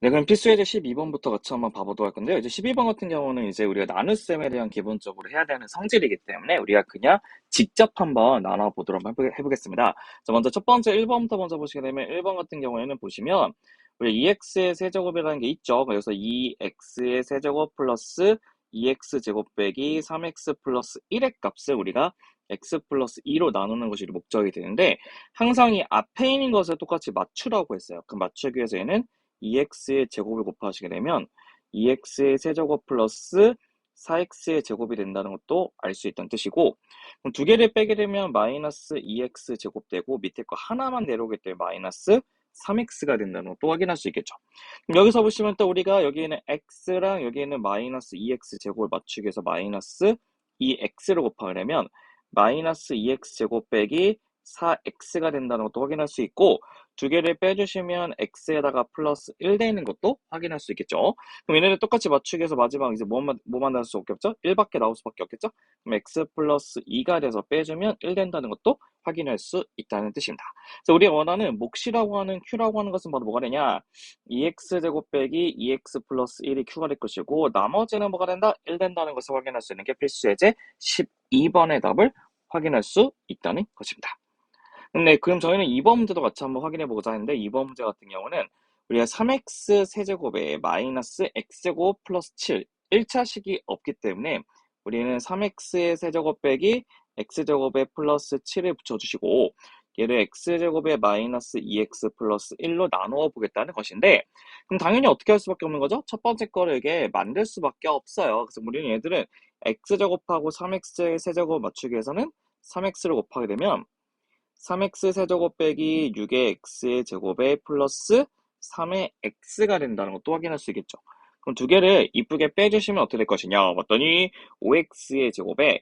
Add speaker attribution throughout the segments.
Speaker 1: 네, 그럼 필수 예제 12번부터 같이 한번 봐보도록 할 건데요. 이제 12번 같은 경우는 이제 우리가 나눗셈에 대한 기본적으로 해야 되는 성질이기 때문에 우리가 그냥 직접 한번 나눠보도록 해보겠습니다. 자, 먼저 첫 번째 1번부터 먼저 보시게 되면 1번 같은 경우에는 보시면 우리 2x의 세제곱이라는 게 있죠. 그래서 2x의 세제곱 플러스 2x 제곱 빼기 3x 플러스 1의 값을 우리가 x 플러스 2로 나누는 것이 목적이 되는데 항상 이 앞에 있는 것을 똑같이 맞추라고 했어요. 그 맞추기 위해서 얘는 2x의 제곱을 곱하시게 되면 2x의 세제곱 플러스 4x의 제곱이 된다는 것도 알 수 있다는 뜻이고, 그럼 두 개를 빼게 되면 마이너스 2x 제곱되고 밑에 거 하나만 내려오기 때문에 마이너스 3x가 된다는 것도 확인할 수 있겠죠. 그럼 여기서 보시면 또 우리가 여기에는 x랑 여기에는 마이너스 2x 제곱을 맞추기 위해서 마이너스 2x를 곱하려면 마이너스 2x 제곱 빼기 4x가 된다는 것도 확인할 수 있고, 두 개를 빼주시면 x에다가 플러스 1 되는 것도 확인할 수 있겠죠. 그럼 얘네를 똑같이 맞추기 위해서 마지막 이제 뭐 만날 수 없겠죠? 1밖에 나올 수밖에 없겠죠? 그럼 x 플러스 2가 돼서 빼주면 1 된다는 것도 확인할 수 있다는 뜻입니다. 그래서 우리가 원하는 몫이라고 하는 q라고 하는 것은 바로 뭐가 되냐? 2x제곱 빼기 2x 플러스 1이 q가 될 것이고 나머지는 뭐가 된다? 1 된다는 것을 확인할 수 있는 게 필수 예제 12번의 답을 확인할 수 있다는 것입니다. 네, 그럼 저희는 2번 문제도 같이 한번 확인해 보고자 하는데 2번 문제 같은 경우는 우리가 3x 세제곱에 마이너스 x제곱 플러스 7 1차식이 없기 때문에 우리는 3x의 세제곱 빼기 x제곱에 플러스 7을 붙여주시고 얘를 x제곱에 마이너스 2x 플러스 1로 나누어 보겠다는 것인데 그럼 당연히 어떻게 할 수밖에 없는 거죠? 첫 번째 거를 이게 만들 수밖에 없어요. 그래서 우리는 얘들은 x제곱하고 3x의 세제곱 맞추기 위해서는 3x를 곱하게 되면 3x 세제곱 빼기 6의 x의 제곱에 플러스 3의 x가 된다는 것도 확인할 수 있겠죠. 그럼 두 개를 이쁘게 빼주시면 어떻게 될 것이냐 봤더니 5x의 제곱에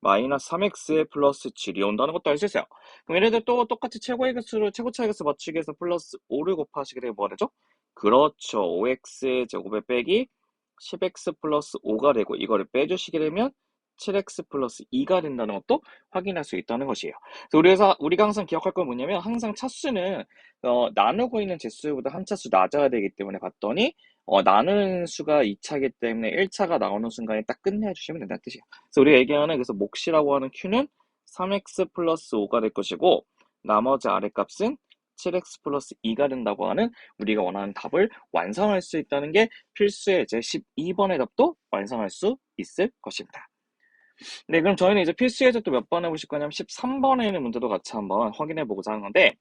Speaker 1: 마이너스 3x의 플러스 7이 온다는 것도 알 수 있어요. 그럼 얘네들 또 똑같이 최고의 개수로 최고차의 개수 맞추기 위해서 플러스 5를 곱하시게 되면 뭐가 되죠? 그렇죠. 5x의 제곱에 빼기 10x 플러스 5가 되고 이거를 빼주시게 되면 7x 플러스 2가 된다는 것도 확인할 수 있다는 것이에요. 그래서 우리가 항상 기억할 건 뭐냐면 항상 차수는 나누고 있는 제수보다 한 차수 낮아야 되기 때문에 봤더니 나누는 수가 2차이기 때문에 1차가 나오는 순간에 딱 끝내주시면 된다는 뜻이에요. 그래서 우리가 얘기하는 그래서 몫이라고 하는 q는 3x 플러스 5가 될 것이고 나머지 아래 값은 7x 플러스 2가 된다고 하는 우리가 원하는 답을 완성할 수 있다는 게 필수의 제 12번의 답도 완성할 수 있을 것입니다. 네, 그럼 저희는 이제 필수 예제 또 몇 번 해보실 거냐면 13번에 있는 문제도 같이 한번 확인해 보고자 하는 건데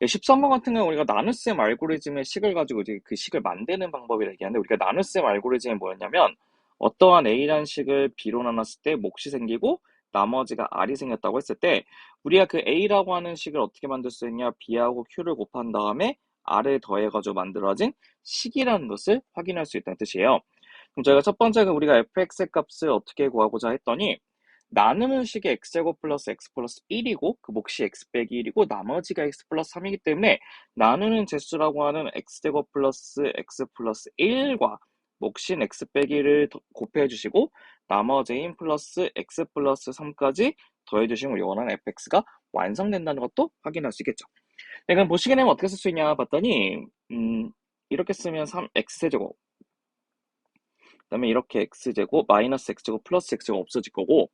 Speaker 1: 13번 같은 경우는 우리가 나눗셈 알고리즘의 식을 가지고 이제 그 식을 만드는 방법이라 얘기하는데 우리가 나눗셈 알고리즘이 뭐였냐면 어떠한 A라는 식을 B로 나눴을 때 몫이 생기고 나머지가 R이 생겼다고 했을 때 우리가 그 A라고 하는 식을 어떻게 만들 수 있냐 B하고 Q를 곱한 다음에 R을 더해가지고 만들어진 식이라는 것을 확인할 수 있다는 뜻이에요. 그럼 저희가 첫 번째는 우리가 fx의 값을 어떻게 구하고자 했더니 나누는 식이 x제곱 플러스 x 플러스 1이고 그 몫이 x 빼기 1이고 나머지가 x 플러스 3이기 때문에 나누는 제수라고 하는 x제곱 플러스 x 플러스 1과 몫인 x 빼기 1을 곱해 주시고 나머지인 플러스 x 플러스 3까지 더해 주시면 우리 원하는 fx가 완성된다는 것도 확인할 수 있겠죠. 네, 그럼 보시게 되면 어떻게 쓸 수 있냐 봤더니 이렇게 쓰면 3x제곱 그다음에 이렇게 x제곱 마이너스 x제곱 플러스 x제곱 없어질 거고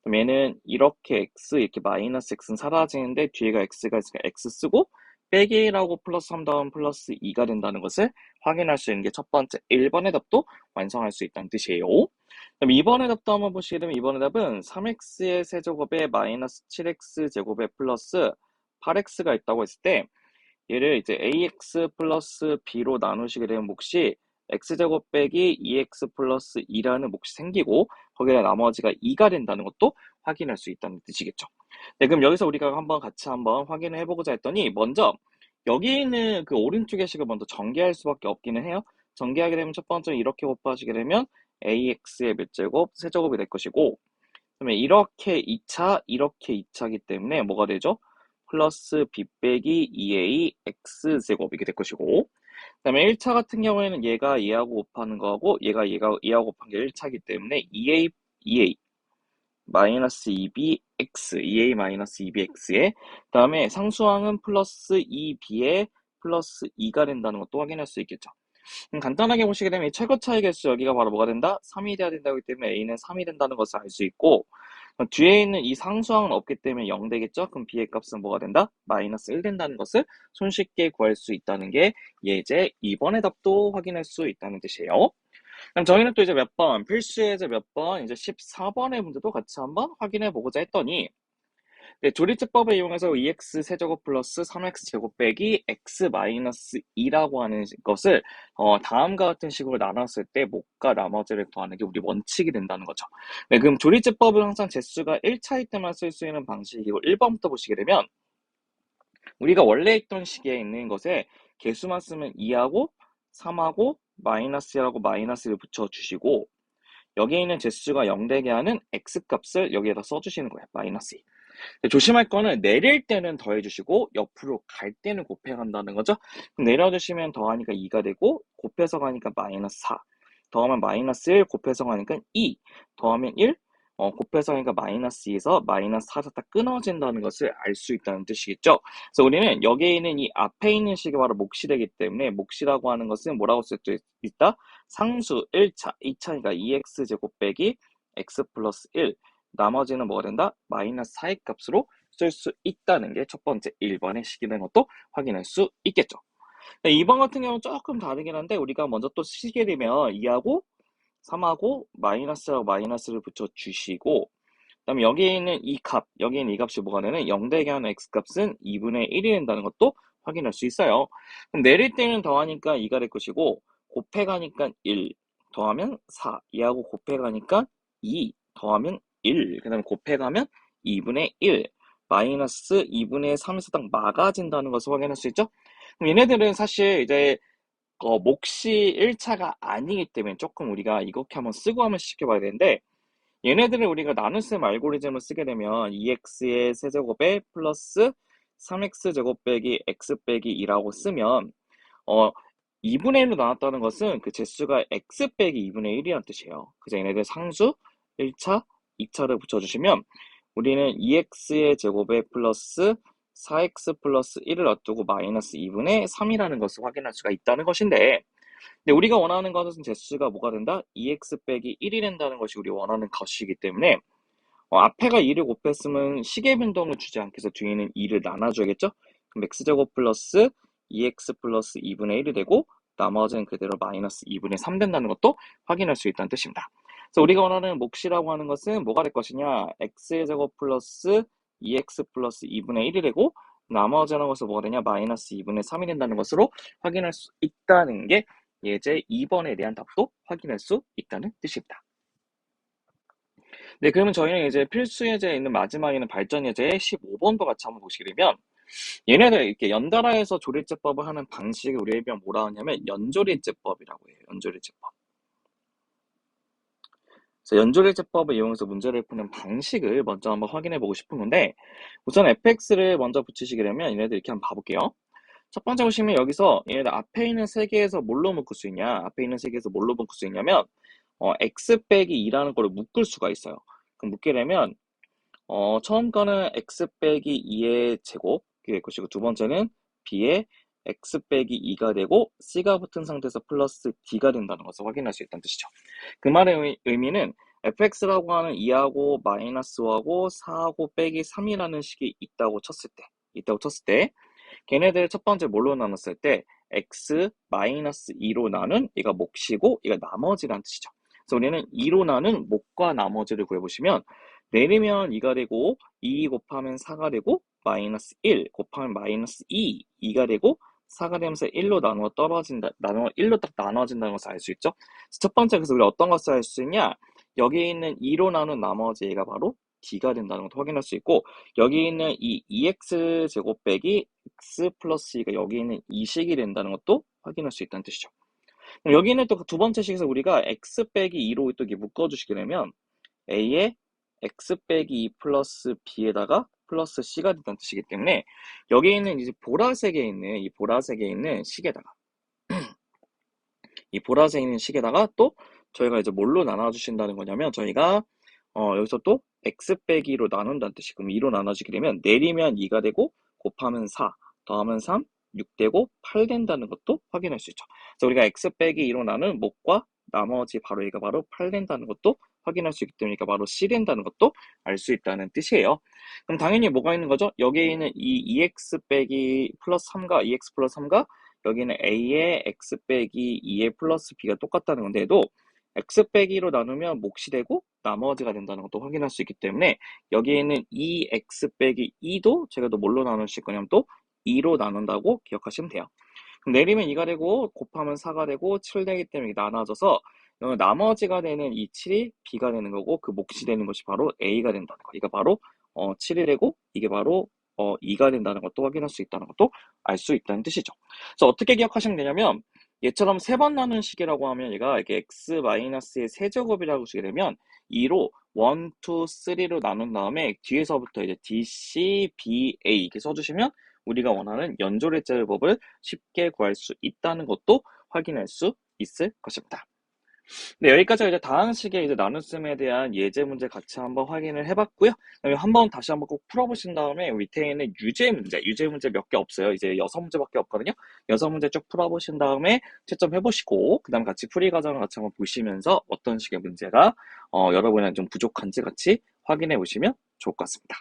Speaker 1: 그럼 얘는 이렇게 x 이렇게 마이너스 x는 사라지는데 뒤에가 x가 있으니까 x 쓰고 빼기 1하고 플러스 3 다음 플러스 2가 된다는 것을 확인할 수 있는 게 첫 번째 1번의 답도 완성할 수 있다는 뜻이에요. 그럼 2번의 답도 한번 보시게 되면 2번의 답은 3x의 세제곱에 마이너스 7x 제곱에 플러스 8x가 있다고 했을 때 얘를 이제 ax 플러스 b로 나누시게 되면 몫이 x제곱 빼기 2x 플러스 2라는 몫이 생기고 거기다 나머지가 2가 된다는 것도 확인할 수 있다는 뜻이겠죠. 네, 그럼 여기서 우리가 한번 같이 한번 확인을 해보고자 했더니 먼저 여기 있는 그 오른쪽의 식을 먼저 전개할 수밖에 없기는 해요. 전개하게 되면 첫 번째 이렇게 곱하시게 되면 ax의 몇 제곱 세제곱이 될 것이고 그러면 이렇게 2차 이렇게 2차이기 때문에 뭐가 되죠? 플러스 b 빼기 2a x제곱 이렇게 될 것이고 그 다음에 1차 같은 경우에는 얘가 얘하고 곱하는 거하고 얘가 얘하고 곱한 게 1차이기 때문에 2a 마이너스 2b x 2a 마이너스 2b x에 그 다음에 상수항은 플러스 2b에 플러스 2가 된다는 것도 확인할 수 있겠죠. 간단하게 보시게 되면 이 최고 차이 개수 여기가 바로 뭐가 된다? 3이 돼야 된다고 했기 때문에 A는 3이 된다는 것을 알 수 있고, 뒤에 있는 이 상수항은 없기 때문에 0 되겠죠? 그럼 B의 값은 뭐가 된다? 마이너스 1 된다는 것을 손쉽게 구할 수 있다는 게 예제 2번의 답도 확인할 수 있다는 뜻이에요. 그럼 저희는 또 이제 몇 번, 필수 예제 몇 번, 이제 14번의 문제도 같이 한번 확인해 보고자 했더니, 네, 조리제법을 이용해서 2x 세제곱 플러스 3x 제곱 빼기 x 마이너스 2라고 하는 것을 다음과 같은 식으로 나눴을 때 목과 나머지를 구하는 게 우리 원칙이 된다는 거죠. 네, 그럼 조리제법은 항상 개수가 1차일 때만 쓸 수 있는 방식이고 1번부터 보시게 되면 우리가 원래 있던 식에 있는 것에 개수만 쓰면 2하고 3하고 마이너스라고 마이너스를 붙여주시고 여기에 있는 제수가 0 되게 하는 x값을 여기에다 써주시는 거예요. 마이너스 2. 조심할 거는 내릴 때는 더해주시고 옆으로 갈 때는 곱해간다는 거죠. 그럼 내려주시면 더하니까 2가 되고 곱해서 가니까 마이너스 4 더하면 마이너스 1 곱해서 가니까 2 더하면 1 곱해서 가니까 마이너스 2에서 마이너스 4가 딱 끊어진다는 것을 알 수 있다는 뜻이겠죠. 그래서 우리는 여기에 있는 이 앞에 있는 식이 바로 몫이 되기 때문에 몫이라고 하는 것은 뭐라고 쓸 수 있다? 상수 1차, 2차니까 2x제곱 빼기 x 플러스 1 나머지는 뭐가 된다? 마이너스 4의 값으로 쓸 수 있다는 게 첫 번째 1번의 식이 되는 것도 확인할 수 있겠죠. 2번 같은 경우는 조금 다르긴 한데 우리가 먼저 또 시게 되면 2하고 3하고 마이너스하고 마이너스를 붙여주시고 그 다음에 여기에 있는 이 값, 여기에 있는 이 값이 뭐가 되는 0 되게 하는 x값은 2분의 1이 된다는 것도 확인할 수 있어요. 그럼 내릴 때는 더하니까 2가 될 것이고 곱해가니까 1 더하면 4, 2하고 곱해가니까 2 더하면 1, 그 다음에 곱해가면 2분의 1, 마이너스 2분의 3에서 딱 막아진다는 것을 확인할 수 있죠? 그럼 얘네들은 사실 이제 몫이 1차가 아니기 때문에 조금 우리가 이렇게 한번 쓰고 한번 시켜봐야 되는데 얘네들을 우리가 나눗셈 알고리즘을 쓰게 되면 2x의 세제곱에 플러스 3x제곱 빼기 x 빼기 2라고 쓰면 2분의 1로 나눴다는 것은 그 제수가 x 빼기 2분의 1이라는 뜻이에요. 그래서 얘네들 상수 1차, 2차를 붙여주시면 우리는 2x의 제곱에 플러스 4x 플러스 1을 놔두고 마이너스 2분의 3이라는 것을 확인할 수가 있다는 것인데 근데 우리가 원하는 것은 제수가 뭐가 된다? 2x 빼기 1이 된다는 것이 우리 원하는 것이기 때문에 앞에가 2를 곱했으면 식의 변동을 주지 않게 해서 뒤에는 2를 나눠줘야겠죠? 그럼 x제곱 플러스 2x 플러스 2분의 1이 되고 나머지는 그대로 마이너스 2분의 3 된다는 것도 확인할 수 있다는 뜻입니다. 그래서 우리가 원하는 몫이라고 하는 것은 뭐가 될 것이냐? x의 제곱 플러스 2x 플러스 2분의 1이 되고 나머지는 것은 뭐가 되냐? 마이너스 2분의 3이 된다는 것으로 확인할 수 있다는 게 예제 2번에 대한 답도 확인할 수 있다는 뜻입니다. 네, 그러면 저희는 이제 필수 예제에 있는 마지막에는 발전 예제의 15번도 같이 한번 보시게 되면 얘네들 이렇게 연달아해서 조리제법을 하는 방식을 우리 일명 뭐라 하냐면 연조리제법이라고 해요. 연조리제법. 그래서 연조리제법을 이용해서 문제를 푸는 방식을 먼저 한번 확인해 보고 싶은 건데 우선 fx를 먼저 붙이시게 되면 얘네들 이렇게 한번 봐볼게요. 첫 번째 보시면 여기서 얘네들 앞에 있는 세 개에서 뭘로 묶을 수 있냐? 앞에 있는 세 개에서 뭘로 묶을 수 있냐면 x 빼기 2라는 거를 묶을 수가 있어요. 그럼 묶게 되면 처음 거는 x 빼기 2의 제곱이 될 것이고 두 번째는 b의 x 빼기 2가 되고 c가 붙은 상태에서 플러스 d가 된다는 것을 확인할 수 있다는 뜻이죠. 그 말의 의미는 fx라고 하는 2하고 마이너스 5하고 4하고 빼기 3이라는 식이 있다고 쳤을 때 걔네들 첫 번째 뭘로 나눴을 때 x 마이너스 2로 나눈 얘가 몫이고 얘가 나머지라는 뜻이죠. 그래서 우리는 2로 나눈 몫과 나머지를 구해보시면 내리면 2가 되고 2 곱하면 4가 되고 마이너스 1 곱하면 마이너스 2가 되고 4가 되면서 1로 나누어 떨어진다, 1로 딱 나눠진다는 것을 알 수 있죠. 첫 번째 그래서 우리 어떤 것을 알 수 있냐? 여기에 있는 2로 나눈 나머지 얘가 바로 d가 된다는 것도 확인할 수 있고 여기 있는 이 2x 제곱 빼기 x 플러스 2가 여기 있는 이 식이 된다는 것도 확인할 수 있다는 뜻이죠. 그럼 여기 있는 또 두 번째 식에서 우리가 x 빼기 2로 또 이렇게 묶어주시게 되면 a의 x 빼기 2 플러스 b에다가 플러스 c가 된다는 뜻이기 때문에 여기 있는 이제 보라색에 있는 식에다가 이 보라색에 있는 식에다가 또 저희가 이제 뭘로 나눠주신다는 거냐면 저희가 여기서 또 x 빼기로 나눈다는 뜻이 그럼 2로 나눠지게 되면 내리면 2가 되고 곱하면 4 더하면 3 6 되고 8 된다는 것도 확인할 수 있죠. 그래서 우리가 x 빼기 2로 나눈 목과 나머지 바로 이가 바로 8 된다는 것도 확인할 수 있기 때문에 이가 바로 c 된다는 것도 알 수 있다는 뜻이에요. 그럼 당연히 뭐가 있는 거죠? 여기에 있는 이 2x 빼기 플러스 3과 2x 플러스 3과 여기는 a의 x 빼기 2의 플러스 b가 똑같다는 건데 도 x 빼기로 나누면 몫이 되고 나머지가 된다는 것도 확인할 수 있기 때문에 여기에 있는 2x 빼기 2도 제가 또 뭘로 나누실 거냐면 또 2로 나눈다고 기억하시면 돼요. 그럼 내리면 2가 되고 곱하면 4가 되고 7 되기 때문에 나눠져서 나머지가 되는 이 7이 b가 되는 거고 그 몫이 되는 것이 바로 a가 된다는 거. 이거 바로 7이 되고 이게 바로 2가 된다는 것도 확인할 수 있다는 것도 알 수 있다는 뜻이죠. 그래서 어떻게 기억하시면 되냐면 얘처럼 세 번 나눈 식이라고 하면 얘가 이렇게 x-의 세제곱이라고 쓰게 되면 2로 1, 2, 3로 나눈 다음에 뒤에서부터 이제 DC, BA 이렇게 써주시면 우리가 원하는 연조의 제곱을 쉽게 구할 수 있다는 것도 확인할 수 있을 것입니다. 네, 여기까지가 이제 다항식의 이제 나눗셈에 대한 예제 문제 같이 한번 확인을 해봤고요. 그다음에 한번 다시 한번 꼭 풀어보신 다음에 밑에 있는 유제 문제 몇 개 없어요. 이제 6문제밖에 없거든요. 6문제 쭉 풀어보신 다음에 채점해보시고, 그 다음 같이 풀이 과정을 같이 한번 보시면서 어떤 식의 문제가 여러분의 좀 부족한지 같이 확인해 보시면 좋을 것 같습니다.